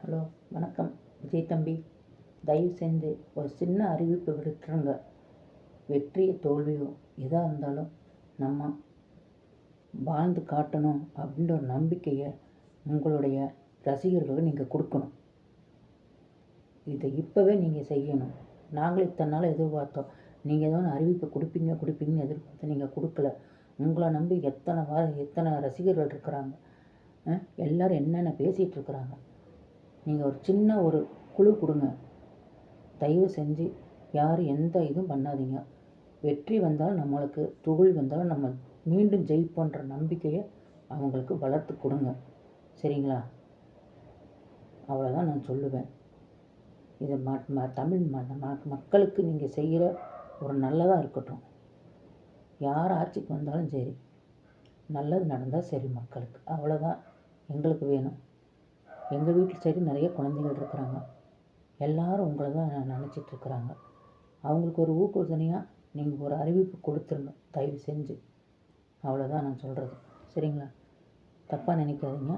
Hello, வணக்கம் விஜய் தம்பி. தயவு செஞ்சு ஒரு சின்ன அறிவிப்பு விடுத்துருங்க. வெற்றியோ தோல்வியோ எதாக இருந்தாலும் நம்ம வாழ்ந்து காட்டணும் அப்படின்ற ஒரு நம்பிக்கையை உங்களுடைய ரசிகர்களுக்கு நீங்கள் கொடுக்கணும். இதை இப்போவே நீங்கள் செய்யணும். நாங்களும் இத்தனை நாள் எதிர்பார்த்தோம். நீங்கள் ஏதோ ஒன்று அறிவிப்பு கொடுப்பீங்கன்னு எதிர்பார்த்து நீங்கள் கொடுக்கல. உங்களை நம்பி எத்தனை ரசிகர்கள் இருக்கிறாங்க. எல்லோரும் என்னென்ன பேசிகிட்டு இருக்கிறாங்க. நீங்கள் ஒரு சின்ன ஒரு குழு கொடுங்க. தயவு செஞ்சு யாரும் எந்த இதுவும் பண்ணாதீங்க. வெற்றி வந்தாலும் நம்மளுக்கு, தோல்வி வந்தாலும் நம்ம மீண்டும் ஜெயிப்போன்ற நம்பிக்கையை அவங்களுக்கு வளர்த்து கொடுங்க. சரிங்களா? அவ்வளோதான் நான் சொல்லுவேன். இது தமிழ் மக்களுக்கு நீங்கள் செய்கிற ஒரு நல்லதாக இருக்கட்டும். யார் ஆட்சிக்கு வந்தாலும் சரி, நல்லது நடந்தால் சரி மக்களுக்கு. அவ்வளோதான் எங்களுக்கு வேணும். எங்கள் வீட்டில் சரி நிறைய குழந்தைகள் இருக்கிறாங்க. எல்லோரும் உங்களை தான் நினச்சிட்ருக்குறாங்க. அவங்களுக்கு ஒரு ஊக்குவித்தனையாக நீங்கள் ஒரு அறிவிப்பு கொடுத்துருங்க தயவு செஞ்சு. அவ்வளோதான் நான் சொல்கிறது. சரிங்களா? தப்பாக நினைக்காதீங்க.